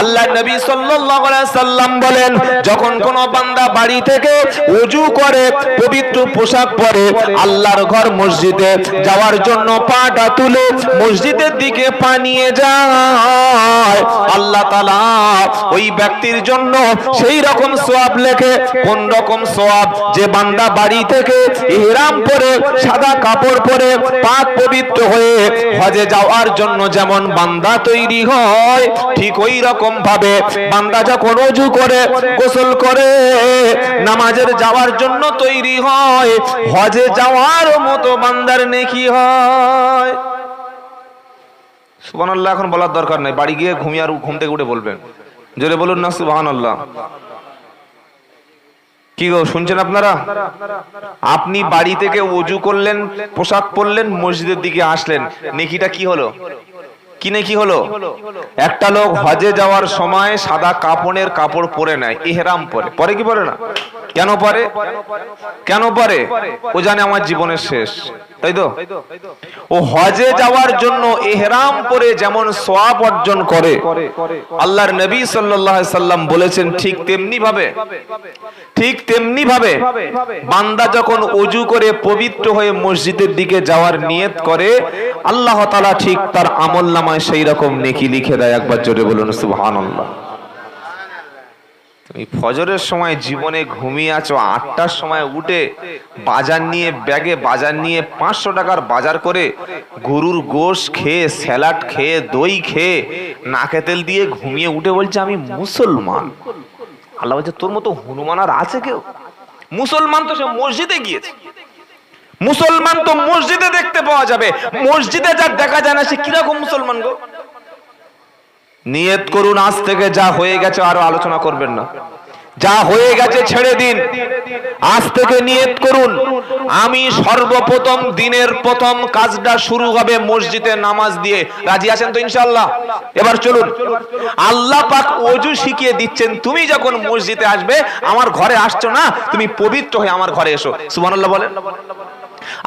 আল্লাহ নবী সাল্লাল্লাহু আলাইহি সাল্লাম বলেন, যখন কোন বান্দা বাড়ি থেকে ওযু করে পবিত্র পোশাক পরে আল্লাহর ঘর মসজিদে যাওয়ার জন্য পাটা তুলে মসজিদের দিকে পা নিয়ে যায়, আল্লাহ তাআলা ওই ব্যক্তির জন্য সেই রকম সওয়াব লেখে। কোন রকম সওয়াব? যে বান্দা বাড়ি থেকে ইহরাম পরে সাদা কাপড় পরে পাক পবিত্র হয়ে হজে যাওয়ার জন্য যেমন বান্দা তৈরি হয়, ঠিক ওই রকম ভাবে বান্দা যখন ওযু করে গোসল করে নামাজের যাওয়ার জন্য তৈরি হয়, হজে যাওয়ার মতো বান্দার নেকি হয়। সুবহানাল্লাহ এখন বলার দরকার নাই, বাড়ি গিয়ে ঘুমিয়ে আর ঘুম থেকে উঠে বলবেন। জোরে বলুন না সুবহানাল্লাহ। কি গো শুনছেন আপনারা? আপনি বাড়ি থেকে ওযু করলেন, পোশাক পরলেন, মসজিদের দিকে আসলেন, নেকিটা কি হলো? কি নেকি হলো? একটা লোক হজে যাওয়ার সময় সাদা কাপড়ের কাপড় পরে নেয়, ইহরাম পরে, পরে কি পরে না? কেন পরে? কেন পরে? ও জানে আমার জীবনের শেষ, তাই তো? ও হজে যাওয়ার জন্য ইহরাম পরে যেমন সওয়াব অর্জন করে, আল্লাহর নবী সাল্লাল্লাহু আলাইহি সাল্লাম বলেছেন ঠিক তেমনি ভাবে বান্দা যখন ওযু করে পবিত্র হয়ে মসজিদের দিকে যাওয়ার নিয়ত করে, আল্লাহ তাআলা ঠিক তার আমলনামায় সেই রকম নেকি লিখে দেয়। একবার জোরে বলুন সুবহানাল্লাহ। তুমি ফজরের সময় জীবনে ঘুমিয়ে আছো, 8টার সময় উঠে বাজার নিয়ে, ব্যাগে বাজার নিয়ে 500 টাকার বাজার করে গরুর গোশত খেয়ে, স্যালাড খেয়ে, দই খেয়ে, নাকে তেল দিয়ে ঘুমিয়ে উঠে বলছে আমি মুসলমান। আল্লাহ বলছে তোর মতো হনুমান আর আছে কেউ? মুসলমান তো সে মসজিদে গিয়েছে, মুসলমান তো মসজিদে দেখতে পাওয়া যাবে, মসজিদে যার দেখা যায় না সে কিরকম মুসলমান গো? নিয়ত করুন আজ থেকে, যা হয়ে গেছে আরো আলোচনা করবেন না, যা হয়ে গেছে ছেড়ে দিন। আজ থেকে নিয়ত করুন, আমি সর্বপ্রথম দিনের প্রথম কাজটা শুরু হবে মসজিদে নামাজ দিয়ে। রাজি আছেন তো ইনশাআল্লাহ? এবার চলুন, আল্লাহ পাক ওযু শিখিয়ে দিচ্ছেন, তুমি যখন মসজিদে আসবে, আমার ঘরে আসছো না, তুমি পবিত্র হয়ে আমার ঘরে এসো। সুবহানাল্লাহ বলেন।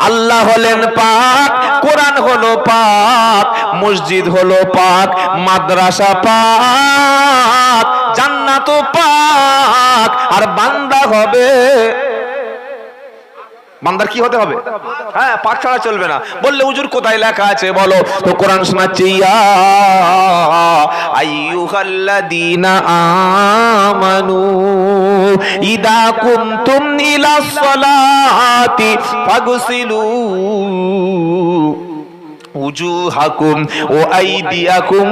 আল্লাহ হলেন পাক, কোরআন হলো পাক, মসজিদ হলো পাক, মাদ্রাসা পাক, জান্নাত পাক, আর বান্দা হবে, বান্দার কি হতে হবে? হ্যাঁ, পাক ছাড়া চলবে না। বললে হুজুর কোথায় লেখা আছে বলো তো? কোরআন শোনাচ্ছি, ইয়া আইয়ুহাল্লাযীনা আমানু ইদা কুমতুম ইলাস সালাতি ফাগসিলু উজুহাকুম ওয়া আইদিয়াকুম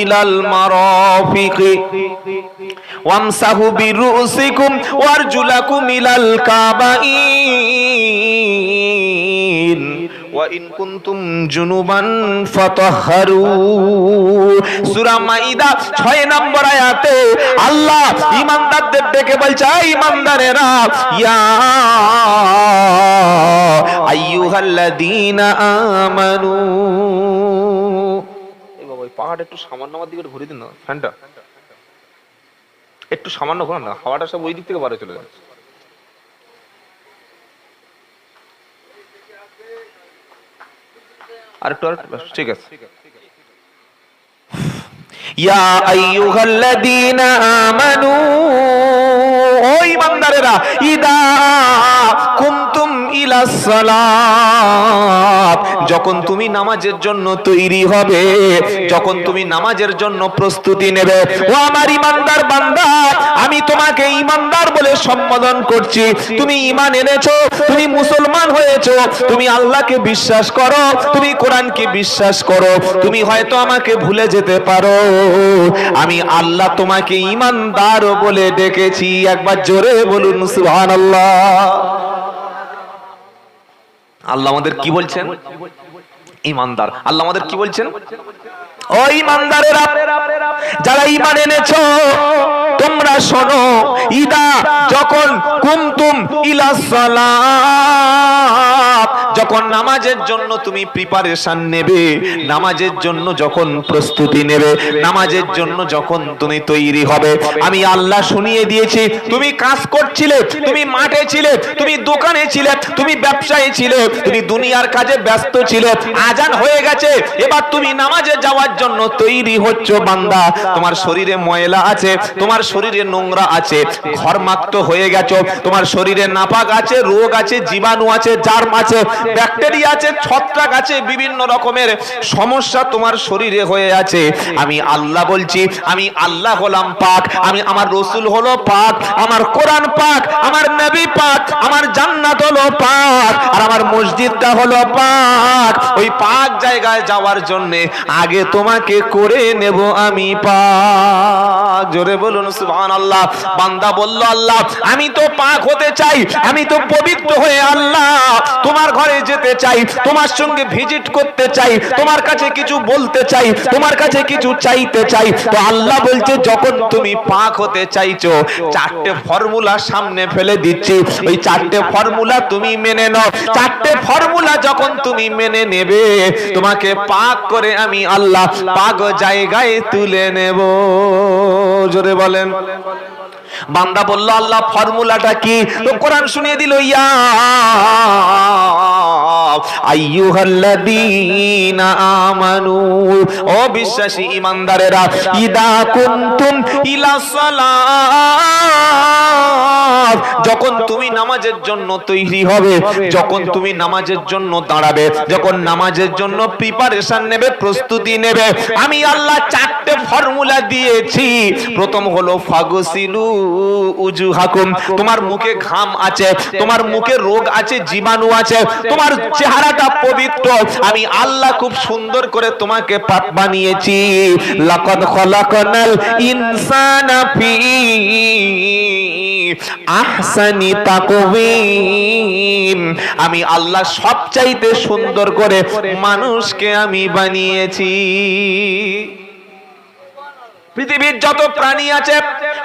ইলাল মারাফিকি ওয়ামসাহু বিরুসিকুম ওয়ারজুলাকুম ইলাল কাবাইন ওয়া ইন কুনতুম জুনুবান ফাতাহহারু। সূরা মাইদা 6 নম্বর আয়াতে আল্লাহ ঈমানদারদের ডেকে বলছে, এই ঈমানদারেরা, ইয়া আইয়ুহাল্লাযীনা আমানু। এই বাবা, ওই পাহাড় একটু সামান্য আমার দিকে ঘুরে দিন না, ফ্যানটা একটু সামান্য ঘোরান না, হাওয়াটা সব ওই দিক থেকে বাইরে চলে যাচ্ছে। আরেকটু ঠিক আছে। ইয়া আইয়ুহাল্লাযীনা আমানু, ও ঈমানদারেরা, ইদা কুমতুম ইলাস সালাত, যখন তুমি নামাজের জন্য তৈরি হবে, যখন তুমি নামাজের জন্য প্রস্তুতি নেবে, ও আমার ঈমানদার বান্দা, আমি তোমাকে ঈমানদার বলে সম্বোধন করছি। তুমি ঈমান এনেছো, তুমি মুসলমান হয়েছো, তুমি আল্লাহকে বিশ্বাস করো, তুমি কোরআনকে বিশ্বাস করো, তুমি হয়তো আমাকে ভুলে যেতে পারো, আমি আল্লাহ তোমাকে ঈমানদার বলে ডেকেছি। একবার জোরে বলুন সুবহানাল্লাহ। আল্লাহ আমাদের কি বলছেন? ঈমানদার। আল্লাহ আমাদের কি বলছেন? ও ঈমানদারেরা, যারা ঈমান এনেছো, তোমরা শোনো, ইদা, যখন কুমতুম ইলাস সালাত, যখন নামাজের জন্য তুমি প্রিপারেশন নেবে, নামাজের জন্য যখন প্রস্তুতি নেবে, নামাজের জন্য যখন তুমি তৈরি হবে, আমি আল্লাহ শুনিয়ে দিয়েছি। তুমি কাজ করছিলে, তুমি মাঠে ছিলে, তুমি দোকানে ছিলে, তুমি ব্যবসায়ী ছিলে, তুমি দুনিয়ার কাজে ব্যস্ত ছিলে, আজান হয়ে গেছে, এবার তুমি নামাজে যাওয়ার জন্য তৈরি হচ্ছ। বান্দা, তোমার শরীরে ময়লা আছে, তোমার শরীরে নোংরা আছে, ঘরমাক্ত হয়ে গেছো, তোমার শরীরে নাপাক আছে, রোগ আছে, জীবাণু আছে, জার্ম আছে, ব্যাকটেরিয়া আছে, ছত্রাক আছে, বিভিন্ন রকমের সমস্যা তোমার শরীরে হয়ে আছে। আমি আল্লাহ বলছি, আমি আল্লাহ হলাম পাক, আমি আমার রসুল হলো পাক, আমার কোরআন পাক, আমার নবী পাক, আমার জান্নাত হলো পাক, আর আমার মসজিদটা হলো পাক। ওই পাক জায়গায় যাওয়ার জন্য আগে তোমাকে করে নেব আমি পাক। জোরে বলুন সুবহানাল্লাহ। বান্দা বলল, আল্লাহ আমি তো পাক হতে চাই, আমি তো পবিত্র হয়ে আল্লাহ তোমার ঘরে যেতে চাই, তোমার সঙ্গে ভিজিট করতে চাই, তোমার কাছে কিছু বলতে চাই, তোমার কাছে কিছু চাইতে চাই। তো আল্লাহ বলছে, যখন তুমি পাক হতে চাইছো, চারটে ফর্মুলা সামনে ফেলে দিচ্ছি, ওই চারটে ফর্মুলা তুমি মেনে নাও। চারটে ফর্মুলা যখন তুমি মেনে নেবে, তোমাকে পাক করে আমি আল্লাহ পাক জায়গায় তুলে নেব। জোরে বলেন। বান্দা বলল, আল্লাহ ফর্মুলাটা কি? তো কোরআন শুনিয়ে দিল, ইয়া আইয়ুহাল্লাযীনা আমানু, ও বিশ্বাসী ঈমানদারেরা, ইদা কুনতুম ইলা সালাত, যখন তুমি নামাজের জন্য তৈরি হবে, যখন তুমি নামাজের জন্য দাঁড়াবে, যখন নামাজের জন্য প্রিপারেশন নেবে, প্রস্তুতি নেবে, আমি আল্লাহ চারটে ফর্মুলা দিয়েছি। প্রথম হলো ফাগসিলু উজুহাকুম, তোমার মুখে ঘাম আছে, তোমার মুখে রোগ আছে, জীবাণু আছে, তোমার চেহারাটা পবিত্র, আমি আল্লাহ খুব সুন্দর করে তোমাকে পাক বানিয়েছি। লাকাদ খালাকনাল ইনসানা ফি আহসানি তাকওয়িম, আমি আল্লাহ সবচাইতে সুন্দর করে মানুষকে আমি বানিয়েছি। পৃথিবীর যত প্রাণী আছে,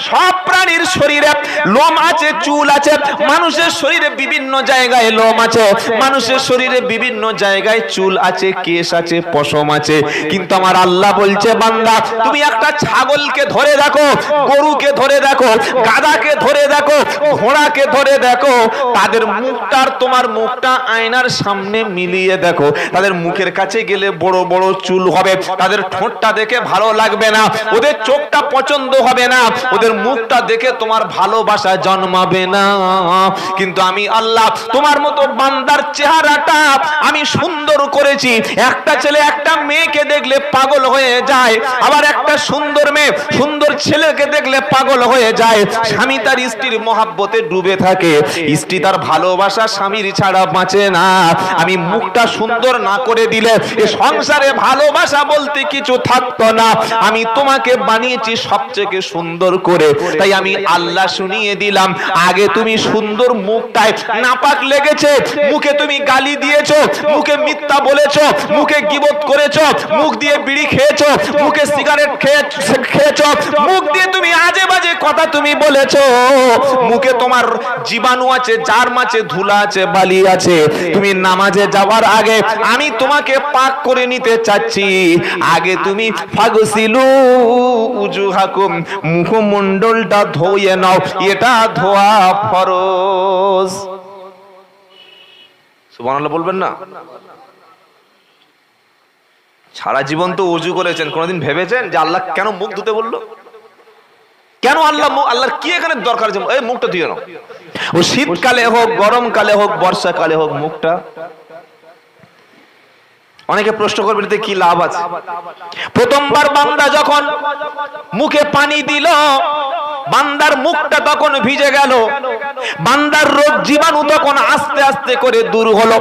সব প্রাণীর শরীরে লোম আছে, চুল আছে। মানুষের শরীরে বিভিন্ন জায়গায় লোম আছে, মানুষের শরীরে বিভিন্ন জায়গায় চুল আছে, কেশ আছে, পশম আছে। কিন্তু আমার আল্লাহ বলছে, বান্দা তুমি একটা ছাগলকে ধরে দেখো, গরুকে ধরে দেখো, গাধাকে ধরে দেখো, ঘোড়াকে ধরে দেখো, তাদের মুখটার তোমার মুখটা আয়নার সামনে মিলিয়ে দেখো, তাদের মুখের কাছে গেলে বড় বড় চুল হবে, তাদের ঠোঁটটা দেখে ভালো লাগবে না, ওদের চোখটা পছন্দ হবে না, ওদের মুখটা দেখে তোমার ভালোবাসা জন্মাবে না। কিন্তু আমি আল্লাহ তোমার মতো বান্দার চেহারাটা আমি সুন্দর করেছি। একটা ছেলে একটা মেয়েকে দেখলে পাগল হয়ে যায়, আবার একটা সুন্দর মেয়ে সুন্দর ছেলেকে দেখলে পাগল হয়ে যায়। স্বামী তার স্ত্রীর মহাব্বতে ডুবে থাকে, স্ত্রী তার ভালোবাসা স্বামীর ছাড়া বাঁচে না। আমি মুখটা সুন্দর না করে দিলে এ সংসারে ভালোবাসা বলতে কিছু থাকতো না। আমি তোমাকে বানিয়েছি সবচেয়ে সুন্দর করে, তাই আমি আল্লাহ শুনিয়ে দিলাম, আগে তুমি সুন্দর মুখটায় নাপাক লেগেছে, মুখে তুমি গালি দিয়েছো, মুখে মিথ্যা বলেছো, মুখে গীবত করেছো, মুখ দিয়ে বিড়ি খেয়েছো, মুখে সিগারেট খেয়েছো, মুখ দিয়ে তুমি আজে বাজে কথা তুমি বলেছো, মুখে তোমার জীবাণু আছে, জার্ম আছে, ধুলা আছে, বালি আছে। তুমি নামাজে যাওয়ার আগে আমি তোমাকে পাক করে নিতে চাচ্ছি। আগে তুমি ফাগসিলু উজুহাকুম, মুখমণ্ডলটা ধুয়ে নাও, এটা ধোয়া ফরজ। সুবহানাল্লাহ বলবেন না? সারা জীবন তো ওযু করেছেন, কোনদিন ভেবেছেন যে আল্লাহ কেন মুখ ধুতে বললো? কেন আল্লাহর কি এখানে দরকার যে এই মুখটা ধুয়ে নাও? ও শীতকালে হোক, গরমকালে হোক, বর্ষাকালে হোক, মুখটা। অনেকে প্রশ্ন করবেন এতে কি লাভ আছে? প্রথমবার বান্দা যখন মুখে পানি দিল, বান্দার মুখটা তখন ভিজে গেল, বান্দার রোগ জীবাণু তখন আস্তে আস্তে করে দূর হলো।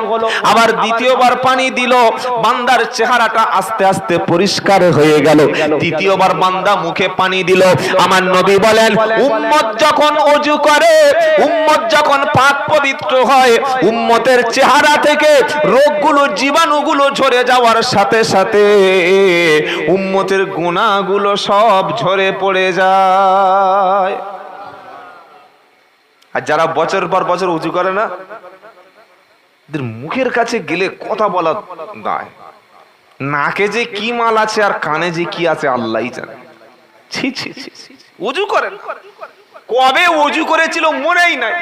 আবার দ্বিতীয়বার পানি দিল, বান্দার চেহারাটা আস্তে আস্তে পরিষ্কার হয়ে গেল। তৃতীয়বার বান্দা মুখে পানি দিল। আমার নবী বলেন, উম্মত যখন ওযু করে, উম্মত যখন পাক পবিত্র হয়, উম্মতের চেহারা থেকে রোগগুলো, জীবাণুগুলো ঝরে যাওয়ার সাথে সাথে উম্মতের গুনাহগুলো সব ঝরে পড়ে যায়। আর যারা বছর পর বছর উযু করে না, এদের মুখের কাছে গেলে কথা বলা নয়, নাকে যে কি মাল আছে আর কানে যে কি আছে আল্লাহই জানে। ছি ছি ছি, ওযু করেন, কবে ওযু করেছিল মনেই নাই।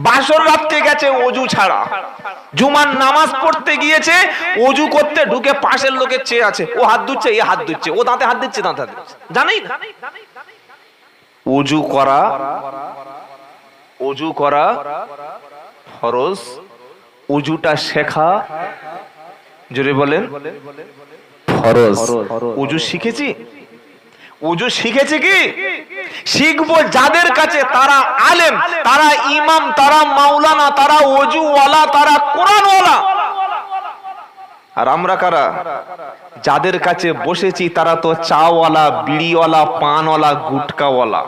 বাসর রাতে গেছে ওযু ছাড়া, জুমার নামাজ পড়তে গিয়েছে, ওযু করতে ঢুকে পাশের লোকের চেয়ে আছে, ও হাত ধুচ্ছে, এ হাত ধুচ্ছে, ও দাঁতে হাত দিচ্ছে, দাঁতে হাত দিচ্ছে, জানেই না। ওযু করা ফরজ, ওযুটা শেখা, জোরে বলেন, ফরজ। ওযু শিখেছি, ওযু শিখেছে কি? শিখবো যাদের কাছে তারা আলেম, তারা ইমাম, তারা মাওলানা, তারা ওযুওয়ালা, তারা কোরআনওয়ালা। আর আমরা কারা? যাদের কাছে বসেছি তারা তো চাওয়ালা, বিড়িওয়ালা, পানওয়ালা, গুটকাওয়ালা।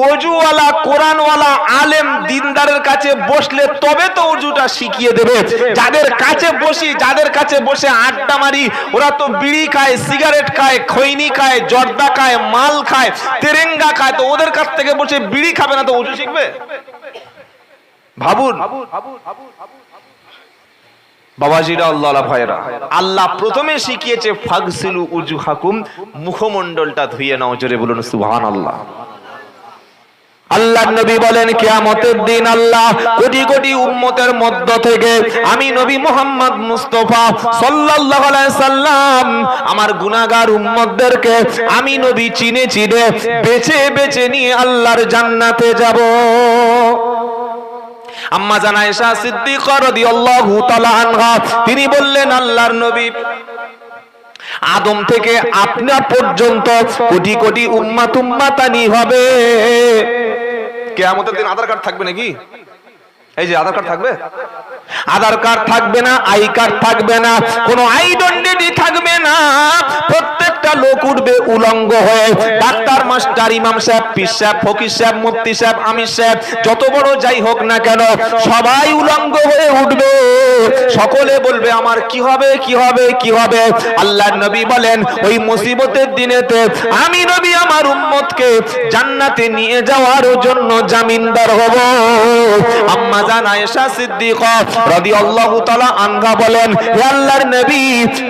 ওযুওয়ালা, কোরআনওয়ালা, আলেম, দিনদারের কাছে বসলে তবে তো ওযুটা শিখিয়ে দেবে। যাদের কাছে বসি, যাদের কাছে বসে আড্ডা মারি, ওরা তো বিড়ি খায়, সিগারেট খায়, খৈনি খায়, জর্দা খায়, মাল খায়, তেরেঙ্গা খায়, তো ওদের কাছ থেকে বসে বিড়ি খাবে না তো ওযু শিখবে? ভাবুন বাবাজিরা, আল্লাহ ভাইরা, আল্লাহ প্রথমে শিখিয়েছে ফাগসিলু উজুহাকুম, মুখমণ্ডলটা ধুয়ে নাও। জোরে বলুন সুবহানাল্লাহ। আল্লাহর নবী বলেন কিয়ামতের দিন আল্লাহ কোটি কোটি উম্মতের মধ্য থেকে আমি নবী মুহাম্মদ মুস্তাফা সাল্লাল্লাহু আলাইহি সাল্লাম আমার গুনাহগার উম্মতদেরকে আমি নবী চিনে চিনে বেছে বেছে নিয়ে আল্লাহর জান্নাতে যাব। আম্মা জান আয়েশা সিদ্দিকা রাদিয়াল্লাহু তাআলা আনহা তিনি বললেন, আল্লাহর নবী আদম থেকে আপনার পর্যন্ত কোটি কোটি উম্মাত উম্মাতানি হবে। কিয়ামতের দিন আধার কার্ড থাকবে নাকি? এই যে আধার কার্ড থাকবে, আধার কার্ড থাকবে না, আই কার্ড থাকবে না, কোনো আইডেন্টিটি থাকবে না। প্রত্যেকটা লোক উঠবে উলঙ্গ হয়ে। ডাক্তার, মাস্টার, ইমাম সাহেব, পীর সাহেব, ফকির সাহেব, মুফতি সাহেব, আমির সাহেব, যত বড় যাই হোক না কেন, সবাই উলঙ্গ হয়ে উঠবে। সকলে বলবে আমার কি হবে, কি হবে, কি হবে। আল্লাহর নবী বলেন ওই মুসিবতের দিনেতে আমি নবী আমার উম্মতকে জান্নাতে নিয়ে যাওয়ার জন্য জামিনদার হব। আম্মা জান আয়েশা সিদ্দিকা রাদিয়াল্লাহু তাআলা আনহা বলেন, হে আল্লাহর নবী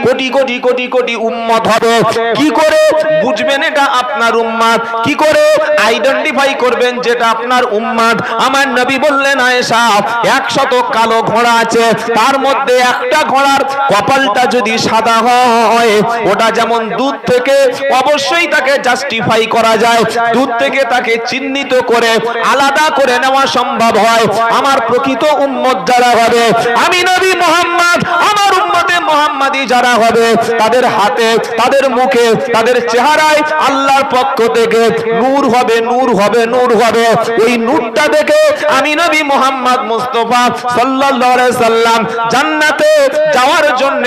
কোটি কোটি কোটি কোটি উম্মত হবে, কি করে বুঝবেন এটা আপনার উম্মত? কি করে আইডেন্টিফাই করবেন যেটা আপনার উম্মত? আমার নবী বললেন, আয়েশা 100 কালো ঘোড়া আছে, তার মধ্যে একটা ঘোড়ার কপালটা যদি সাদা হয়, ওটা যেমন দুধ থেকে অবশ্যই তাকে জাস্টিফাই করা যায়, দুধ থেকে তাকে চিহ্নিত করে আলাদা করে নেওয়া সম্ভব হয়। আমার প্রকৃত উম্মত যারা হবে, আমি নবী মুহাম্মদ, আমার উম্মতে মুহাম্মাদি যারা হবে, তাদের হাতে, তাদের মুখে, তাদের চেহারায় আল্লাহর পক্ষ থেকে নূর হবে, নূর হবে, নূর হবে। ওই নূরটা দেখে আমি নবী মুহাম্মদ মুস্তাফা সাল্লাল্লাহু আলাইহি সাল্লাম জান্নাতে যাওয়ার জন্য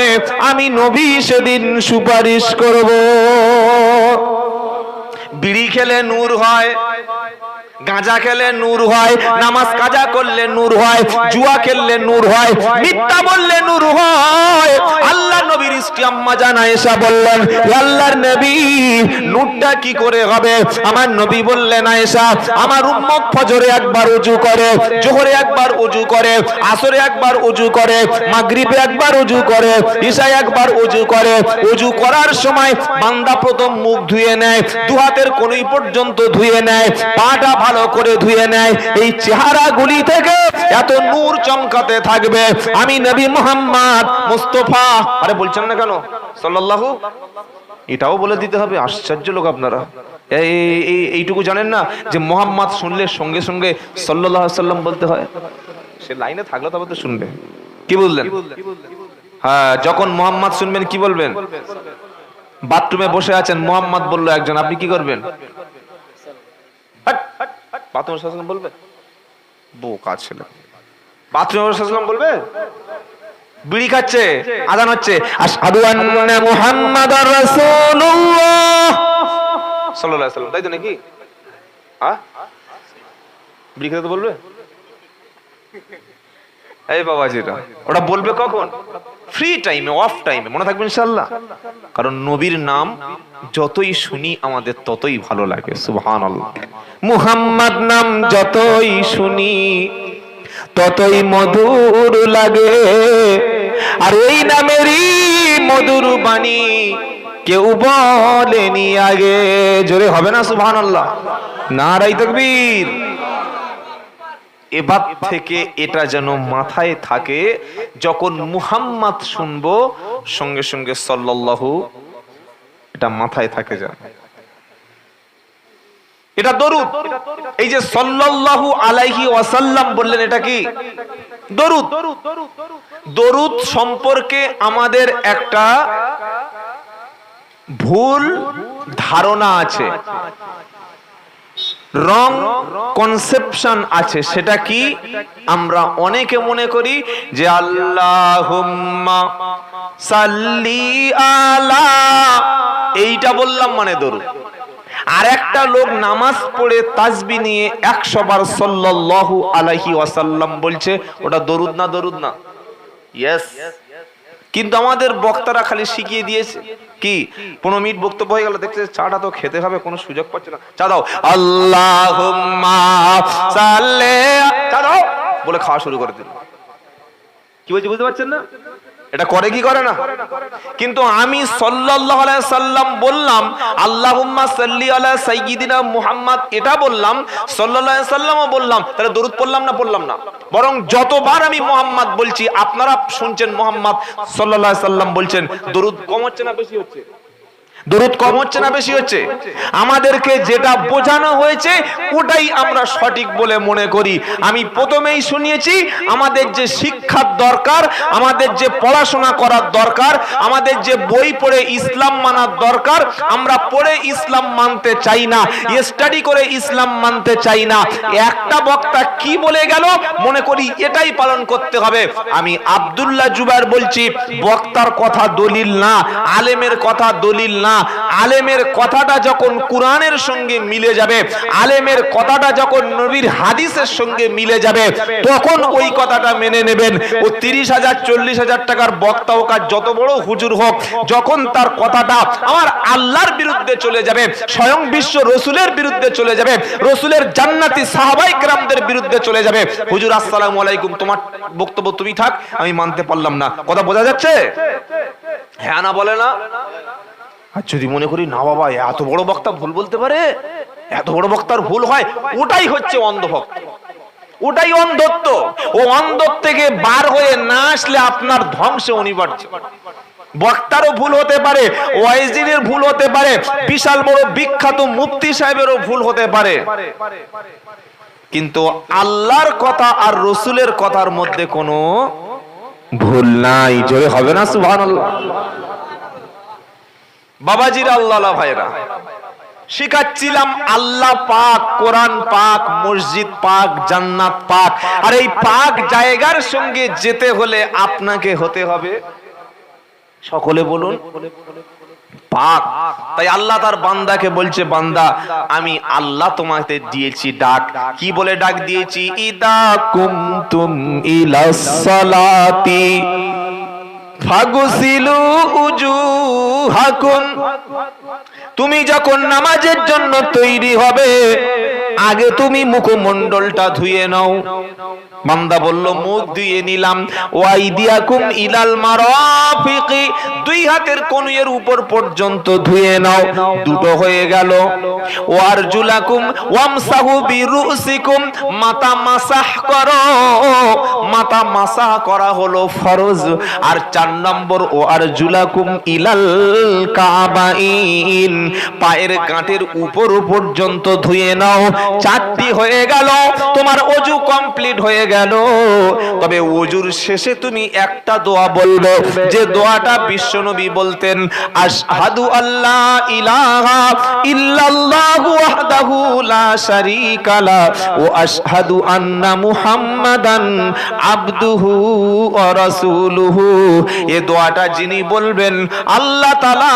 আমি নবী সেদিন সুপারিশ করব। বিড়ি খেলে নূর হয়, গাঁজা খেলে নূর হয়, নামাজ কাজা করলে নূর হয়, জুয়া খেললে নূর হয়, মিথ্যা বললে নূর হয়। আল্লাহ নবীর স্ত্রী আম্মা জান আয়েশা বললেন, হে আল্লাহর নবী নূরটা কি করে হবে? আমার নবী বললেন, আয়েশা আমার উম্মত ফজরে একবার ওযু করে, জোহরে একবার ওযু করে, আসরে একবার ওযু করে, মাগরিবে একবার ওযু করে, ইশায় একবার ওযু করে। ওযু করার সময় বান্দা প্রথম মুখ ধুয়ে নেয়, দু হাতের কনুই পর্যন্ত ধুয়ে নেয়, পাটা ভালো করে ধুয়ে নেয়। এই চেহারাগুলি থেকে এত নূর চমকাতে থাকবে। আমি নবী মুহাম্মদ মুস্তাফা, আরে বলছেন না কেন সাল্লাল্লাহু, এটাও বলে দিতে হবে। আশ্চর্য লোক আপনারা, এইটুকু জানেন না যে মুহাম্মদ শুনলে সঙ্গে সঙ্গে সাল্লাল্লাহু আলাইহি সাল্লাম বলতে হয়? সে লাইনে থাকলে তবে তো শুনবে। কি বললেন? হ্যাঁ, যখন মুহাম্মদ শুনবেন কি বলবেন? বাথরুমে বসে আছেন, মুহাম্মদ বলল একজন, আপনি কি করবেন? বাথরুমে সাল্লাম বলবে? বোকা ছেলে, বাথরুমে সাল্লাম বলবে? বিড়ি খাচ্ছে, আযান হচ্ছে, আশহাদু আন্না মুহাম্মাদার রাসূলুল্লাহ সাল্লাল্লাহু আলাইহি সাল্লাম, তাই তো নাকি? হ্যাঁ, বিড়ি খেতে তো বলবে? এই বাবাজিরা, ওটা বলবে কখন? ফ্রি টাইমে, অফ টাইমে। মনে থাকবে ইনশাআল্লাহ। কারণ নবীর নাম যতই শুনি আমাদের ততই ভালো লাগে। সুবহানাল্লাহ। মুহাম্মদ নাম যতই শুনি ততই মধুর লাগে। আর এই নামেরই মধুর বাণী কেউ বলেনি আগে। জোরে হবে না সুবহানাল্লাহ? নারায়ে তাকবীর। এবার থেকে এটা যেন মাথায় থাকে, যখন মুহাম্মদ শুনবো সঙ্গে সঙ্গে সাল্লাল্লাহু, এটা মাথায় থাকে যেন। এটা দরুদ। এই যে সাল্লাল্লাহু আলাইহি ওয়াসাল্লাম বললেন, এটা কি দরুদ। দরুদ সম্পর্কে আমাদের একটা ভুল ধারণা আছে, রং কনসেপশন আছে। সেটা কি? আমরা অনেকে মনে করি যে আল্লাহুম্মা সাল্লি আলা, এইটা বললাম মানে দরুদ। আর একটা লোক নামাজ পড়ে তাসবিহ নিয়ে 100 বার সাল্লাল্লাহু আলাইহি ওয়াসাল্লাম বলছে, ওটা দরুদ না? দরুদ না? ইয়েস। কিন্তু আমাদের বক্তারা খালি শিখিয়ে দিয়েছে কি, 15 মিনিট বক্তব্য হয়ে গেল, দেখছে চাটা তো খেতে হবে, কোনো সুযোগ পাচ্ছে না, চা দাও, আল্লাহুম্মা সাল্লি, চা দাও বলে খাওয়া শুরু করে দিল। কি বলছি বুঝতে পারছেন না? এটা করে কি করে না? কিন্তু আমি সাল্লাল্লাহু আলাইহি সাল্লাম বললাম, আল্লাহুম্মা সাল্লি আলা সাইয়্যিদিনা মুহাম্মদ, এটা বললাম, সাল্লাল্লাহু আলাইহি সাল্লামও বললাম, তাহলে দরুদ পড়লাম না পড়লাম না? বরং যতবার আমি মুহাম্মদ বলছি, আপনারা শুনছেন মুহাম্মদ সাল্লাল্লাহু আলাইহি সাল্লাম বলছেন, দরুদ কম হচ্ছে না বেশি হচ্ছে? দরুদ কম হচ্ছে না বেশি হচ্ছে? আমাদেরকে যেটা বোঝানো হয়েছে ওটাই আমরা সঠিক বলে মনে করি। আমি প্রথমেই শুনিয়েছি, আমাদের যে শিক্ষার দরকার, আমাদের যে পড়াশোনা করার দরকার, আমাদের যে বই পড়ে ইসলাম মানার দরকার, আমরা পড়ে ইসলাম মানতে চাই না, স্টাডি করে ইসলাম মানতে চাই না। একটা বক্তা কি বলে গেল মনে করি এটাই পালন করতে হবে। আমি আব্দুল্লাহ জুবায়ের বলছি, বক্তার কথা দলিল না, আলেমের কথা দলিল না। আলেমের কথাটা যখন কোরআনের সঙ্গে মিলে যাবে, আলেমের কথাটা যখন নবীর হাদিসের সঙ্গে মিলে যাবে, তখন ওই কথাটা মেনে নেবেন। ও 30,000 40,000 টাকার বক্তা হোক আর যত বড় হুজুর হোক, যখন তার কথাটা আমার আল্লাহর বিরুদ্ধে চলে যাবে, স্বয়ং বিশ্ব রসুলের বিরুদ্ধে চলে যাবে, রসুলের জান্নাতি সাহাবায়ে কেরামদের বিরুদ্ধে চলে যাবে, হুজুর আসসালামু আলাইকুম, তোমার বক্তব্য তুমি থাক, আমি মানতে পারলাম না। কথা বোঝা যাচ্ছে? হ্যাঁ না বলে না? আর যদি মনে করি না বাবা এত বড় বক্তা ভুল বলতে পারে, এত বড় বক্তার ভুল হয়, ওটাই হচ্ছে অন্ধভক্ত, ওটাই অন্ধত্ব। ও অন্ধত্ব থেকে বার হয়ে না আসলে আপনার ধ্বংস অনিবার্য। বক্তারও ভুল হতে পারে, ওয়াইজিনের ভুল হতে পারে, বিশাল বড় বিখ্যাত মুফতি সাহেবেরও ভুল হতে পারে, কিন্তু আল্লাহর কথা আর রসুলের কথার মধ্যে কোনো ভুল নাই। জোরে হবে না সুবহানাল্লাহ? বাবাজিরা, আল্লাহ ভাইরা, শিখাচ্ছিলাম আল্লাহ পাক, কোরআন পাক, মসজিদ পাক, জান্নাত পাক। আর এই পাক জায়গার সঙ্গে যেতে হলে আপনাকে হতে হবে, সকলে বলুন, পাক। তাই আল্লাহ তার বান্দাকে বলছে, বান্দা আমি আল্লাহ তোমাকে দিয়েছি ডাক। কি বলে ডাক দিয়েছি? ইদা কুমতুম ইলাস সালাতি ফাগসিলু উজুহাকুম, তুমি যখন নামাজের জন্য তৈরি হবে, আগে তুমি মুখমণ্ডলটা ধুয়ে নাও। বান্দা বলল মুখ ধুয়ে নিলাম। ওয়াইদিয়াকুম ইলাল মারাফিকি, দুই হাতের কনুইয়ের উপর পর্যন্ত ধুয়ে নাও, দুটো হয়ে গেল। ওয়ারজুলাকুম ওয়ামসাহু বিরুসিকুম, মাথা মাসাহ করো, মাথা মাসাহ করা হলো ফরজ। আর 4 নম্বর ওয়ারজুলাকুম ইলাল কাবাইন, পায়ের গাঁটের উপর পর্যন্ত ধুয়ে নাও। 4টি হয়ে গেল, তোমার ওযু কমপ্লিট হয়ে গেল। তবে ওযুর শেষে তুমি একটা দোয়া বলবে, যে দোয়াটা বিশ্বনবী বলতেন, আশহাদু আল্লা ইলাহা ইল্লাল্লাহু ওয়াহদাহু লা শারীকা লা ওয়া আশহাদু আন্না মুহাম্মাদান আবদুহু ওয়া রাসূলুহু। এই দোয়াটা যিনি বলবেন, আল্লাহ তাআলা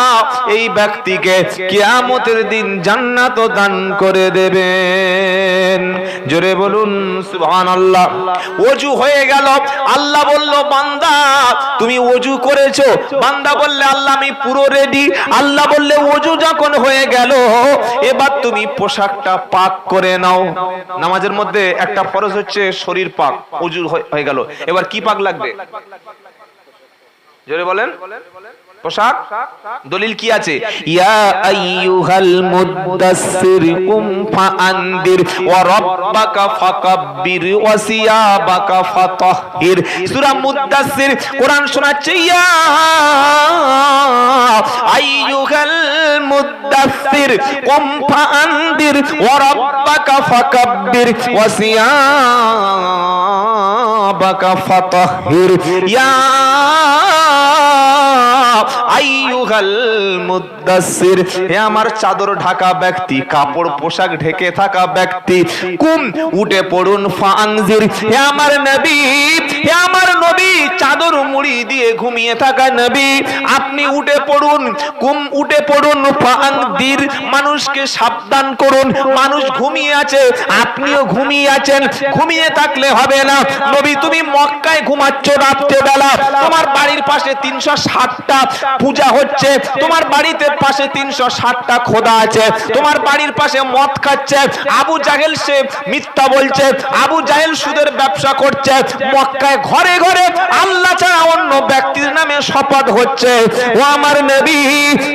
এই ব্যক্তিকে কিয়ামতের দিন জান্নাত দান করে দেবেন। জোরে বলুন সুবহানাল্লাহ। ওযু হয়ে গেল, আল্লাহ বলল বান্দা তুমি ওযু করেছো? বান্দা বললে আল্লাহ আমি পুরো রেডি। আল্লাহ বললে ওযু যখন হয়ে গেল, এবার তুমি পোশাক পোশাকটা পাক করে নাও। নামাজের মধ্যে একটা ফরজ হচ্ছে শরীর পাক, ওযু হয়ে গেল, এবার কি পাক লাগবে জোরে বলেন? পোশাক। দলিল কি আছে? ইয়া আইয়ুহাল মুদ্দাসসির কুম ফাআনদির ওয়া রাব্বাকা ফাকাব্বির ওয়া সিয়াবাকা ফাতাহহির। সূরা মুদ্দাসসির কোরআন শোনাচ্ছে, ইয়া আইয়ুহাল মুদ্দাসসির কুম ফাআনদির ওয়া রাব্বাকা ফাকাব্বির ওয়া সিয়াবাকা ফাতাহহির। ইয়া আইয়ুহাল মুদ্দাসসির, হে আমার চাদর ঢাকা ব্যক্তি, কাপড় পোশাক ঢেকে থাকা ব্যক্তি, কুম উঠে পড়ুন, ফাআনজির, হে আমার নবী, হে আমার নবী, চাদর মুড়ি দিয়ে ঘুমিয়ে থাকা নবী, আপনি উঠে পড়ুন, কুম উঠে পড়ুন, ফাআনজির, মানুষকে সাবধান করুন। মানুষ ঘুমিয়ে আছে, আপনিও ঘুমিয়ে আছেন, ঘুমিয়ে থাকলে হবে না। নবী তুমি মক্কায় ঘুমাচ্ছ রাত্রে বেলা, তোমার বাড়ির পাশে 360টা পূজা হচ্ছে, তোমার বাড়িতে পাশে 360টা খোদা আছে, তোমার বাড়ির পাশে মদ খাচ্ছে, আবু জাহেল সে মিথ্যা বলছে, আবু জাহেল সুদের ব্যবসা করছে, মক্কায় ঘরে ঘরে আল্লাহ ছাড়া অন্য ব্যক্তির নামে শপথ হচ্ছে। ও আমার নবী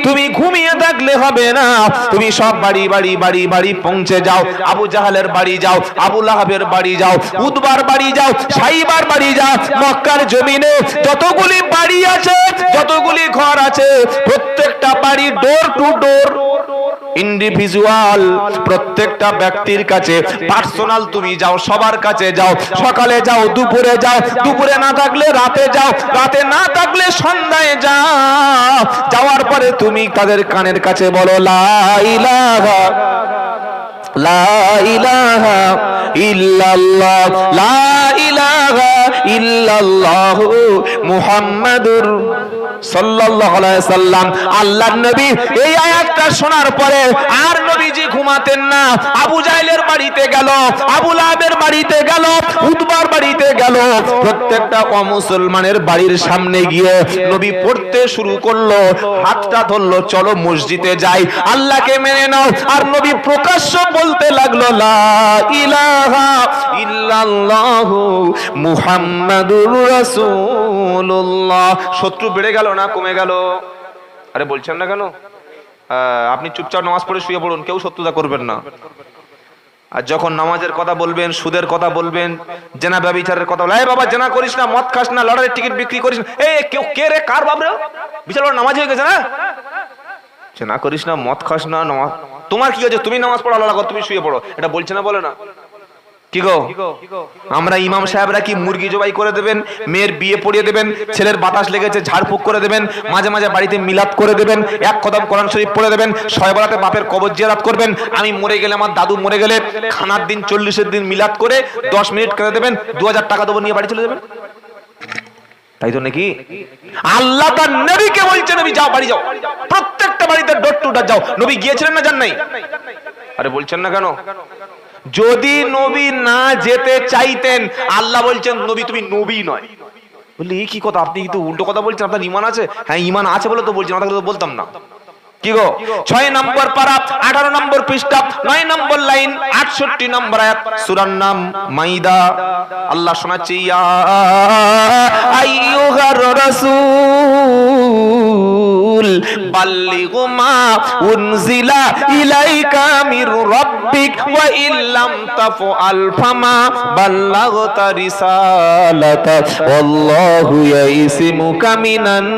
তুমি ঘুমিয়ে থাকলে হবে না, তুমি সব বাড়ি বাড়ি বাড়ি বাড়ি পৌঁছে যাও, আবু জাহেলের বাড়ি যাও, আবু লাহাবের বাড়ি যাও, উতবার বাড়ি যাও, সাইবার বাড়ি যাও, মক্কার জমিনে যতগুলি বাড়ি আছে, যতগুলি ঘর আছে, প্রত্যেকটা বাড়ি ডোর টু ডোর ইন্ডিভিজুয়াল, প্রত্যেকটা ব্যক্তির কাছে পার্সোনাল তুমি যাও, সবার কাছে যাও, সকালে যাও, দুপুরে যাও, দুপুরে না থাকলে রাতে যাও, রাতে না থাকলে সন্ধ্যায় যাও, যাওয়ার পরে তুমি তাদের কানের কাছে বলো লা ইলাহা লা ইলাহা ইল্লাল্লাহ, লা ইলাহা ইল্লাল্লাহ মুহাম্মাদুর সাল্লাল্লাহু আলাইহি সাল্লাম। আল্লাহর নবী এই আয়াতটা শোনার পরে আর নবীজি ঘুমাতেন না, আবু জাহেলের বাড়িতে গেল, আবু লাহাবের বাড়িতে গেল, উতবার বাড়িতে গেল, প্রত্যেকটা অমুসলমানের বাড়ির সামনে গিয়ে নবী পড়তে শুরু করলো, হাতটা ধরলো, চলো মসজিদে যাই, আল্লাহকে মেনে নাও। আর নবী প্রকাশ্য বলতে লাগলো লা ইলাহা ইল্লাল্লাহু মুহাম্মাদুর রাসূলুল্লাহ। শত্রু বেড়ে গেল না কমে গেল? আরে বলছেন না কেন? আপনি চুপচাপ নামাজ পড়ে শুয়ে পড়ুন, কেউ শত্রুতা করবেন না। আর যখন নামাজের কথা বলবেন, সুদের কথা বলবেন, জেনা ব্যভিচারের কথা বলবেন, এই বাবা জেনা করিস না, মদ খাস না, লটারির টিকিট বিক্রি করিস না, এই কেউ কে রে, কার বাপ রে, বিচার নামাজ হয়ে গেছে না, জেনা করিস না, মদ খাস না, নামাজ তোমার কি হয়েছে, তুমি নামাজ পড়ো, আল্লাহ তুমি শুয়ে পড়ো, এটা বলছে না, বলে না? কি গো, আমরা ইমাম সাহেবরা কি মুরগি জবাই করে দেবেন, মেয়ের বিয়ে পড়িয়ে দেবেন, ছেলের বাতাস লেগেছে ঝাড়ফুঁক করে দেবেন, মাঝে মাঝে বাড়িতে মিলাদ করে দেবেন, এক কদম কোরআন শরীফ পড়ে দেবেন, শবে বরাতে বাপের কবর জিয়ারত করবেন, আমি মরে গেলে, আমার দাদু মরে গেলে খানার দিন 40-এর দিন মিলাদ করে 10 মিনিট করে দেবেন, 2000 টাকা দেবো, নিয়ে বাড়ি চলে যাবেন, তাই তো নাকি? আল্লাহ তার নবীকে বলছে, নবী যাও বাড়ি যাও, প্রত্যেকটা বাড়িতে ডোর টু ডোর যাও। নবী গিয়েছিলেন না, যান নাই? আরে বলছেন না কেন? যদি নবী না যেতে চাইতেন, আল্লাহ বলছেন নবী তুমি নবী নয়। বললি এই কি কথা, আপনি কিন্তু উল্টো কথা বলছেন, আপনার ঈমান আছে? হ্যাঁ ঈমান আছে বলে তো বলছেন, না তো বলতাম না। কি গো, 6 নম্বর পারা 18 নম্বর পৃষ্ঠা 9 নম্বর লাইন 68 নম্বর আয়াত, সূরার নাম মাইদা। আল্লাহ শোনাচ্ছে, ইয়া আইয়ুহার রাসূল বাল্লিগ মা উনজিলা ইলাইকা মির রাব্বিক ওয়া ইল্লাম তাফআল ফামা বাল্লাগতা রিসালাতা ওয়াল্লাহু ইয়াইসিমুকা মিনান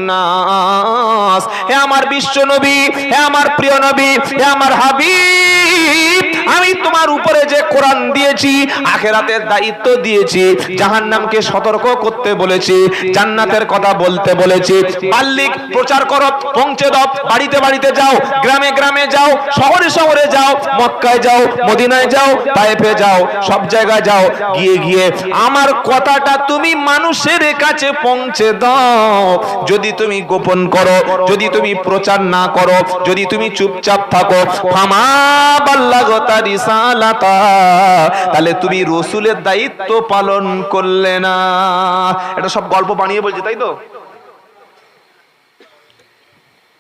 নাস। হে আমার বিশ্ব নবী, হে আমার প্রিয় নবী, হে আমার হাবিব, আমি তোমার উপরে যে কোরআন দিয়েছি, আখিরাতের দায়িত্ব দিয়েছি, জাহান্নামকে সতর্ক করতে বলেছি, জান্নাতের কথা বলতে বলেছি, বাল্লিক প্রচার করো, পৌঁছে দাও, বাড়িতে বাড়িতে যাও, গ্রামে গ্রামে যাও, শহরে শহরে যাও, মক্কায় যাও, মদিনায় যাও, তায়েফে যাও, সব জায়গায় যাও, গিয়ে গিয়ে আমার কথাটা তুমি মানুষের কাছে পৌঁছে দাও। যদি তুমি গোপন করো, যদি তুমি প্রচার না করো, যদি তুমি চুপচাপ থাকো, ফামা বাল্লাগতা রিসালাতা, তাহলে তুমি রাসূলের দায়িত্ব পালন করলে না। এটা সব গল্প বানিয়ে বলছে, তাই তো?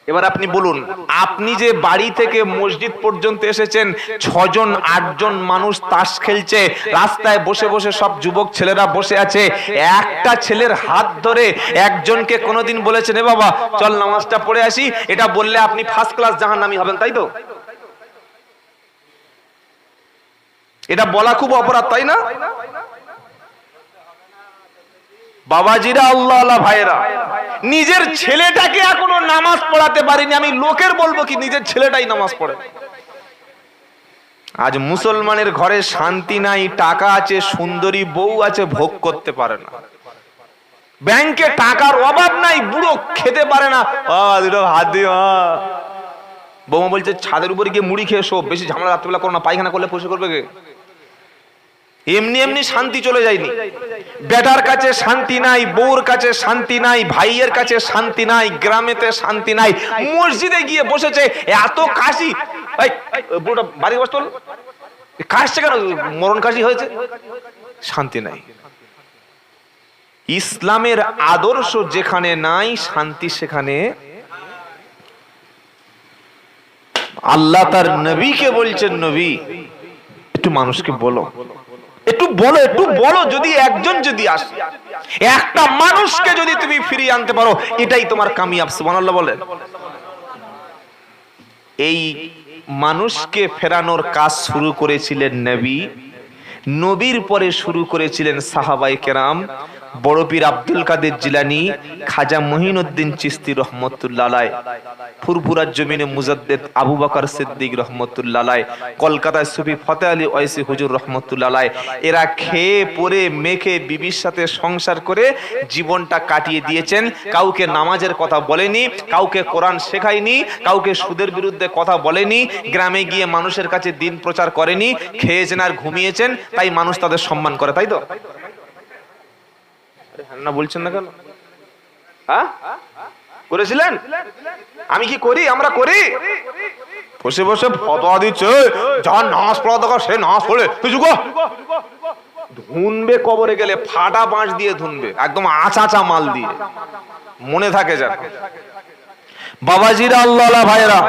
এবার আপনি বলুন, আপনি যে বাড়ি থেকে মসজিদ পর্যন্ত এসেছেন, 6 জন 8 জন মানুষ তাস খেলছে, রাস্তায় বসে বসে সব যুবক ছেলেরা বসে আছে, একটা ছেলের হাত ধরে একজনকে কোনোদিন বলেছেন এ বাবা চল নামাজটা পড়ে আসি, এটা বললে আপনি ফার্স্ট ক্লাস জাহান্নামী হবেন, তাই তো? এটা বলা খুব অপরাধ, তাই না? বাবাজিরা, আল্লাহ আল্লাহ ভাইরা, নিজের ছেলেটাকে এখনো নামাজ পড়াতে পারিনি, আমি লোকের বলবো কি নিজের ছেলেটাই নামাজ পড়ে। আজ মুসলমানের ঘরে শান্তি নাই, টাকা আছে, সুন্দরী বউ আছে, ভোগ করতে পারে না। ব্যাংকে টাকার অভাব নাই, বুড়ো খেতে পারে না, হাত দিয়ে বৌমা বলছে ছাদের উপরে গিয়ে মুড়ি খেয়ে শো, বেশি ঝামেলা রাত্রিবেলা করো না, পায়খানা করলে পয়সা করবে কে? এমনি এমনি শান্তি চলে যায়নি। বেটার কাছে শান্তি নাই, বউর কাছে শান্তি নাই, ভাইয়ের কাছে শান্তি নাই, গ্রামেতে শান্তি নাই, মসজিদে গিয়ে বসেছে এত কাশি, বুড়োটা বাড়ি বসত কাশছে কেন, মরণ কাশি হয়েছে, শান্তি নাই। ইসলামের আদর্শ যেখানে নাই শান্তি সেখানে। আল্লাহ তার নবীকে বলছেন, নবী একটু মানুষকে বলো, একটু বলো, একটু বলো, যদি একজন যদি আসে, একটা মানুষকে যদি তুমি ফিরিয়ে আনতে পারো, এটাই তোমার কামিয়াব। সুবহানাল্লাহ বলেন। এই মানুষকে ফেরানোর কাজ শুরু করেছিলেন নবী, নবীর পরে শুরু করেছিলেন সাহাবায়ে কেরাম, বড় পীর আব্দুল কাদের জিলানী, খাজা মঈনুদ্দিন চিশতি রহমতুল্লাহ আলাইহ, ফুরফুরার জমিনে মুজাদ্দেদ আবু বকর সিদ্দিক রহমতুল্লাহ আলাইহ, কলকাতায় সুফি ফতেহ আলী ওয়াইসি হুজুর রহমতুল্লাহ আলাইহ। এরা খেয়ে পরে মেখে বিবির সাথে সংসার করে জীবনটা কাটিয়ে দিয়েছেন। কাউকে নামাজের কথা বলেনি, কাউকে কোরআন শেখায়নি, কাউকে সুদের বিরুদ্ধে কথা বলেনি, গ্রামে গিয়ে মানুষের কাছে দিন প্রচার করেনি, খেয়েছেন আর ঘুমিয়েছেন, তাই মানুষ তাদের সম্মান করে, তাই তো? না বলছেন না কেন? হ্যাঁ করেছিলেন? আমি কি করি? আমরা করি। বসে বসে ফতোয়া দিচ্ছে, যার নামাজ পড়া দরকার সে নামাজ পড়ে, ধুনবে কবরে গেলে ফাটা বাঁশ দিয়ে ধুনবে, একদম আচাচা মাল দিয়ে, মনে থাকে যান। বাবাজিরা, আল্লাহ ভাইরা,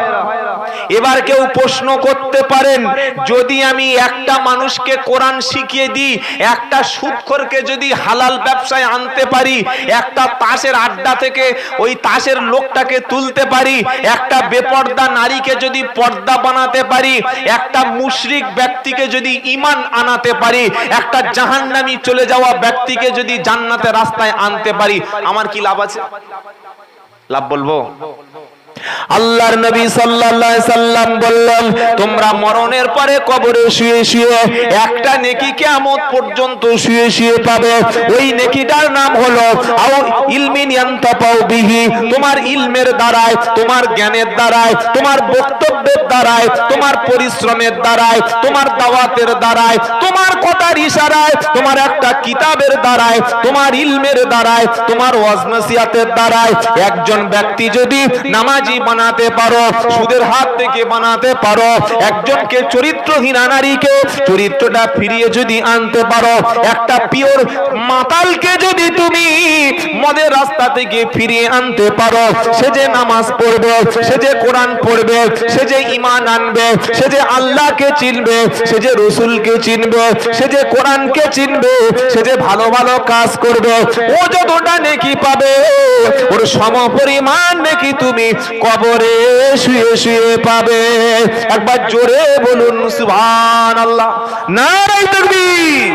এবার কেউ প্রশ্ন করতে পারেন, যদি আমি একটা মানুষকে কোরআন শিখিয়ে দিই, একটা সুদখোরকে যদি হালাল ব্যবসায় আনতে পারি, একটা তাসের আড্ডা থেকে ওই তাসের লোকটাকে তুলতে পারি, একটা বেপর্দা নারীকে যদি পর্দা বানাতে পারি, একটা মুশরিক ব্যক্তিকে যদি ঈমান আনাতে পারি, একটা জাহান্নামী চলে যাওয়া ব্যক্তিকে যদি জান্নাতের রাস্তায় আনতে পারি, আমার কি লাভ আছে? লাভ বলবো। আল্লাহর নবী সাল্লাল্লাহু আলাইহি সাল্লাম বললেন, তোমরা মরণের পরে কবরে শুয়ে শুয়ে একটা নেকি কিয়ামত পর্যন্ত শুয়ে শুয়ে পাবে। ওই নেকিটার নাম হলো আও ইলমিন ইয়ানতাফাউ বিহি। তোমার ইলমের দ্বারায়, তোমার জ্ঞানের দ্বারায়, তোমার বক্তব্যের দ্বারায়, তোমার পরিশ্রমের দ্বারায়, তোমার দাওয়াতের দ্বারায়, তোমার কথার ইশারায়, তোমার একটা কিতাবের দ্বারায়, তোমার ইলমের দ্বারায়, তোমার ওয়াজ নসিহতের দ্বারায় একজন ব্যক্তি যদি নামাজ বানাতে পারো, সুদের হাত থেকে বানাতে পারো, একজনকে চরিত্রহীন নারীকে চরিত্রটা ফিরিয়ে যদি আনতে পারো, একটা পিওর মাতালকে যদি তুমি মদের রাস্তা থেকে ফিরিয়ে আনতে পারো, সে যে নামাজ পড়বে, সে যে কোরআন পড়বে, সে যে ঈমান আনবে, সে যে আল্লাহকে চিনবে, সে যে রাসূলকে চিনবে, সে যে কোরআনকে চিনবে, সে যে ভালো ভালো কাজ করবে, ও যতটা নেকি পাবে ওর সমপরিমাণ নেকি তুমি কবরে শুয়ে শুয়ে পাবে। একবার জোরে বলুন সুবহানাল্লাহ, নারে তাকবীর।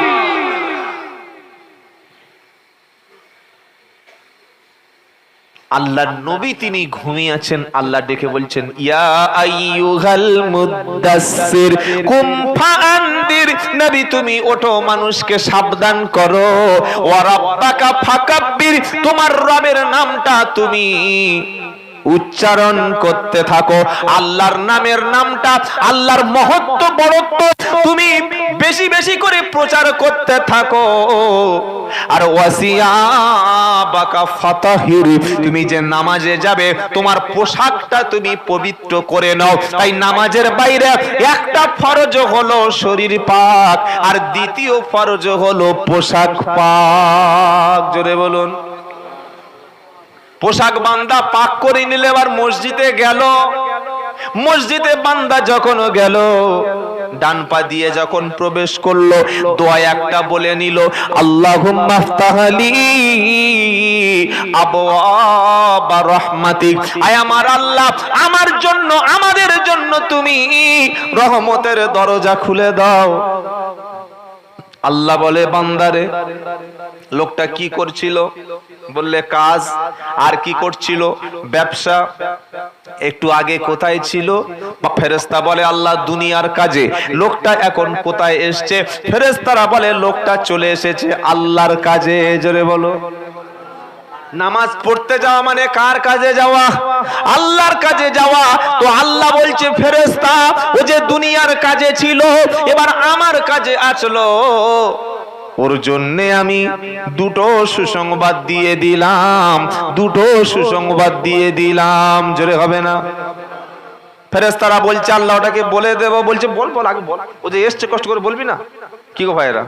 আল্লাহর নবী তিনি ঘুমিয়ে আছেন, আল্লাহ ডেকে বলছেন, ইয়া আইয়ুহাল মুদাসসির কুম ফাআনদির। নবী তুমি ওঠো, মানুষকে সাবধান করো। ওয়া রাব্বাকা ফাকাব্বির, তোমার রবের নামটা তুমি উচ্চারণ করতে থাকো। আল্লাহর নামের নামটা, আল্লাহর মহত্ব বড়ত্ব তুমি বেশি বেশি করে প্রচার করতে থাকো। আর ওয়াসিয়াবাকা ফাতাহির, তুমি যে নামাজে যাবে তোমার পোশাকটা তুমি পবিত্র করে নাও। তাই নামাজের বাইরে একটা ফরজ হলো শরীর পাক, আর দ্বিতীয় ফরজ হলো পোশাক পাক। জোরে বলুন। পোশাক বান্দা পাক করে নিলে এবার মসজিদে গেল। মসজিদে বান্দা যখন গেল, ডান পা দিয়ে যখন প্রবেশ করলো, দোয়া একটা বলে নিল, আল্লাহুম্মা আফতাহলি আবওয়াবা রাহমাতিক। আয় আমার আল্লাহ, আমার জন্য, আমাদের জন্য তুমি রহমতের দরজা খুলে দাও। আল্লাহ বলে, বান্দারে, লোকটা কি করছিল? বললে কাজ। আর কি করছিল? ব্যবসা। একটু আগে কোথায় ছিল? ফেরেশতা বলে আল্লাহ দুনিয়ার কাজে। লোকটা এখন কোথায় এসেছে? ফেরেশতারা বলে লোকটা চলে এসেছে আল্লাহর কাজে। জোরে বলো। নামাজ পড়তে যাওয়া মানে কার কাজে যাওয়া? আল্লাহর কাজে যাওয়া। তো আল্লাহ বলছে ফেরেশতা, ও যে দুনিয়ার কাজে ছিল, এবার আমার কাজে আসলো, ওর জন্য আমি দুটো সুসংবাদ দিয়ে দিলাম, দুটো সুসংবাদ দিয়ে দিলাম। জোরে হবে না? ফেরেশতারা বলছে আল্লাহ ওটাকে বলে দেব। বলছে বল বল, আগে বল। ও যে এসছে কষ্ট করে, বলবি না? কি গো ভাইরা,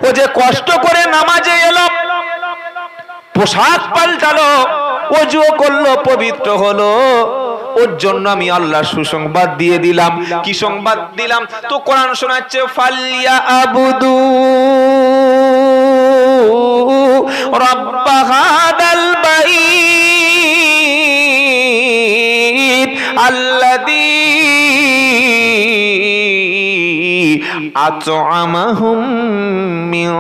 ও যে কষ্ট করে নামাজে এলো, পোশাক পাল্টালো, ওযু করলো, পবিত্র হলো, ওর জন্য আমি আল্লাহ সুসংবাদ দিয়ে দিলাম। কি সংবাদ দিলাম? তো কোরআন শোনাচ্ছে, ফালিয়া আবুদু রাব্ব হাদাল বাইত আল্লাযী আত'আমাহুম মিন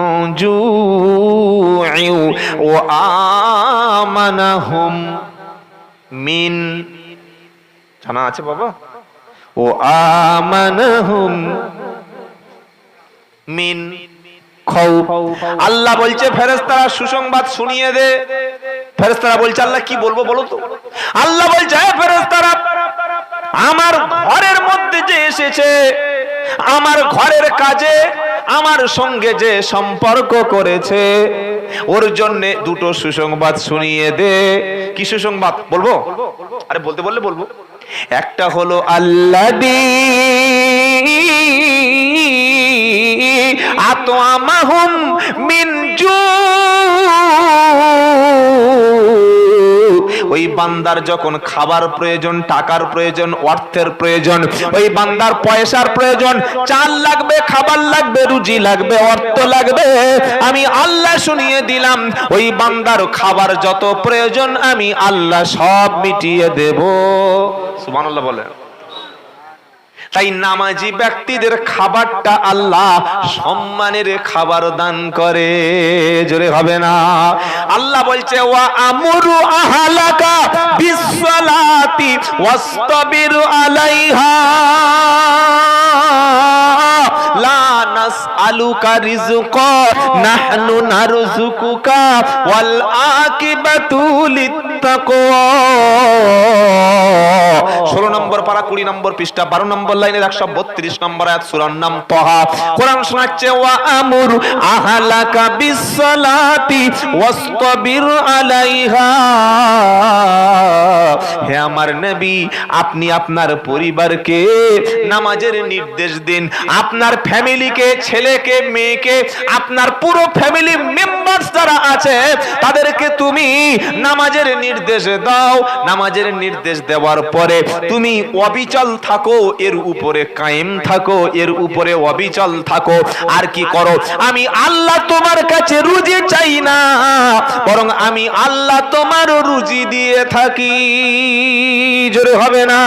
জু'ইন ওয়া আমানাহুম মিন, জানা আছে বাবা? ও আমানাহুম মিন খাউফ। আল্লাহ বলছে ফেরেশতারা সুসংবাদ শুনিয়ে দে। ফেরেশতারা বলছে আল্লাহ কি বলবো বলো তো? আল্লাহ বলছে হে ফেরেশতারা, আমার ঘরের মধ্যে যে এসেছে, আমার ঘরের কাজে আমার সঙ্গে যে সম্পর্ক করেছে, ওর জন্য দুটো সুসংবাদ শুনিয়ে দে। কি সুসংবাদ বলবো? আরে বলতে বললে বলবো। একটা হলো আল্লাযী আত'আমাহুম মিন ওই বান্দার যখন খাবার প্রয়োজন, টাকার প্রয়োজন, অর্থের প্রয়োজন, ওই বান্দার পয়সার প্রয়োজন, চাল লাগবে, খাবার লাগবে, রুজি লাগবে, অর্থ লাগবে, আমি আল্লাহ শুনিয়ে দিলাম। ওই বান্দার খাবার যত প্রয়োজন আমি আল্লাহ সব মিটিয়ে দেব। সুবহানাল্লাহ বলে। তাই নামাজি ব্যক্তিদের খাবারটা আল্লাহ সম্মানের খাবার দান করে। জোরে হবে না? আল্লাহ বলছে ওয়া আমুরু আহলাকা বিসসালাতি ওয়াসতাবির আলাইহা লা নাসআলুকা রিজকা নাহনু নারযুকুকা ওয়াল আকিবাতু লিত্তাকওয়া। 16 নম্বর পারা 20 নম্বর পৃষ্ঠা 12 নম্বর লাইনের 132 নম্বর আয়াত, সূরার নাম তাহা। কোরআন শোনাচ্ছে ওয়া আমুর আহলাকা বিসসালাতি ওয়াসতাবির আলাইহা। হে আমার নবী, আপনি আপনার পরিবারকে নামাজের নির্দেশ দিন। আপনার ফ্যামিলিকে, ছেলেকে, মেয়েকে, আপনার পুরো ফ্যামিলি মেম্বারস যারা আছে তাদেরকে তুমি নামাজের নির্দেশ দাও। নামাজের নির্দেশ দেওয়ার পরে তুমি অবিচল থাকো, এর উপরে কায়েম থাকো, এর উপরে অবিচল থাকো। আর কি করো? আমি আল্লাহ তোমার কাছে রুজি চাই না, বরং আমি আল্লাহ তোমার রুজি দিয়ে থাকি। জোরে হবে না?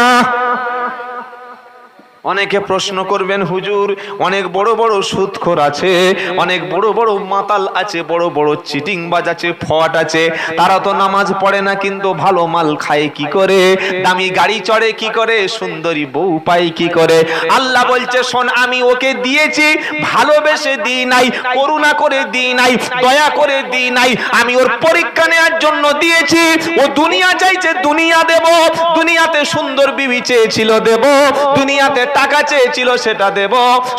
অনেকে প্রশ্ন করবেন, হুজুর অনেক বড় বড় সুদখোর আছে, অনেক বড় বড় মাতাল আছে, বড় বড় চিটিংবাজ আছে, ফট আছে, তারা তো নামাজ পড়ে না কিন্তু ভালো মাল খায় কি করে, দামি গাড়ি চড়ে কি করে, সুন্দরী বউ পায় কি করে? আল্লাহ বলছে শোন, আমি ওকে দিয়েছি ভালোবেসে দিই নাই, করুণা করে দিই নাই, দয়া করে দিই নাই, আমি ওর পরীক্ষা নেওয়ার জন্য দিয়েছি। ও দুনিয়া চাইছে, দুনিয়া দেব, দুনিয়াতে সুন্দর বিবি চেয়েছিল দেব, দুনিয়াতে টাকা চেয়েছিল সেটা দেব,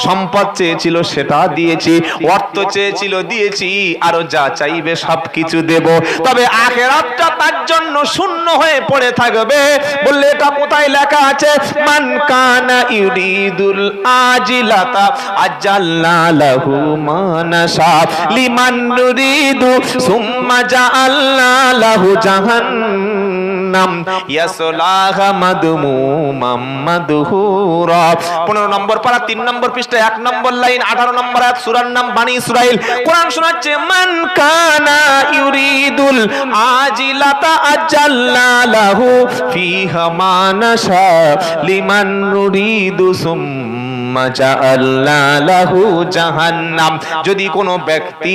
সম্পদ চেয়েছিল সেটা দিয়েছি, অর্থ চেয়েছিল দিয়েছি, আরো যা চাইবে সবকিছু দেব। তবে আখিরাতটা তার জন্য শূন্য হয়ে পড়ে থাকবে। বললে এটা কোথায় লেখা আছে? মান কানা ইউরিদুল আজিলাতা আজালনা লাহু মা নাশা লিমান নুরিদু সুম্মা জাআলনা লাহু জাহান্নাম জাহান্নাম ইয়াসলাহা মাদমুমাম মাদহুরা। 15 নম্বর পারা 3 নম্বর পৃষ্ঠা 1 নম্বর লাইন 18 নম্বর আয়াত, সূরার নাম বনি ইসরাইল। কোরআন শোনাচ্ছে মান কানা ইউরিদুল আজিলাতা আজাল্লা লাহু ফিহা মা নাশা লিমান নুরিদু সুম্মা জাআলনা লাহু জাহান্নাম। যদি কোনো ব্যক্তি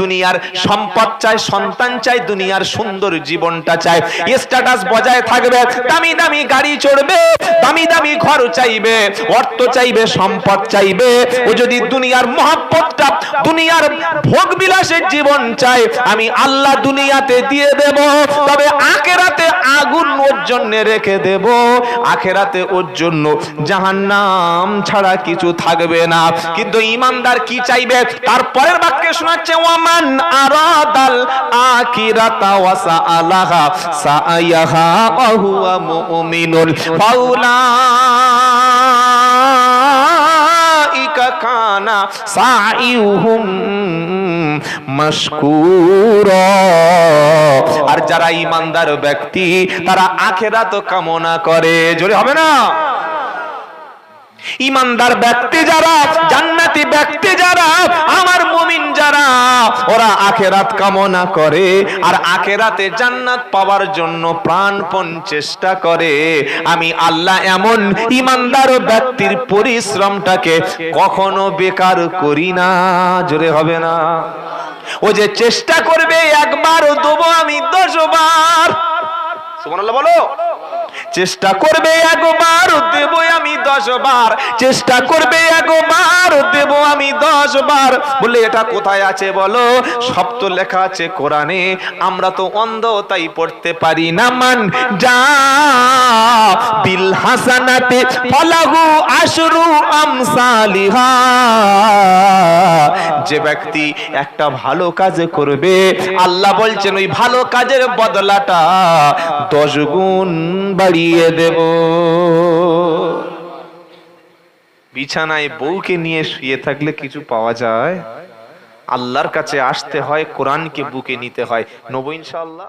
দুনিয়ার সম্পদ চায়, সন্তান চায়, দুনিয়ার সুন্দর জীবনটা চায়, স্ট্যাটাস বজায় থাকবে, দামি দামি গাড়ি চড়বে, দামি দামি ঘর চাইবে, অর্থ চাইবে, সম্পদ চাইবে, ও যদি দুনিয়ার মহব্বতটা, দুনিয়ার ভোগ বিলাসের জীবন চায়, আমি আল্লাহ দুনিয়াতে দিয়ে দেব, তবে আখিরাতে আগুন ওর জন্য রেখে দেব। আখিরাতে ওর জন্য জাহান্নাম ছাড়া কিছু থাকবে না। কিন্তু ঈমানদার কি চাইবে? তারপরের বাক্যে শোনাচ্ছে ওয়ামান আরাদাল আখিরাতা ওয়া সাআলাহা সাআয়াহা ওয়া হুয়া মুমিনুন ফাউলাইকা কানা সাইউহুম মাশকুরা। আর যারা ঈমানদার ব্যক্তি তারা আখিরাত কামনা করে, জোরে হবে না? ঈমানদার ব্যক্তি যারা, জান্নাতি ব্যক্তি যারা, আমার মুমিন যারা, ওরা আখিরাত কামনা করে আর আখিরাতে জান্নাত পাওয়ার জন্য প্রাণপণ চেষ্টা করে। আমি আল্লাহ এমন ঈমানদার ব্যক্তির পরিশ্রমটাকে কখনো বেকার করি না, জোরে হবে না? ও যে চেষ্টা করবে একবার দেবো আমি 10 বার, সুবহানাল্লাহ বলো। চেষ্টা করবে একবার দেব আমি 10 বার, চেষ্টা করবে একবার দেব আমি 10 বার। বলে এটা কোথায় আছে বলো? সব তো লেখা আছে কোরআনে, আমরা তো অন্ধ তাই পড়তে পারি না। মান যা বিল হাসানাতি ফালাহু আশরু আমসালিহা। যে ব্যক্তি একটা ভালো কাজ করবে, আল্লাহ বলছেন ওই ভালো কাজের বদলাটা 10 গুণ বাড়িয়ে দেব। বিছানায় বউকে নিয়ে শুয়ে থাকলে কিছু পাওয়া যায়? আল্লাহর কাছে আসতে হয়, কোরআনকে বুকে নিতে হয়। নেব ইনশাআল্লাহ।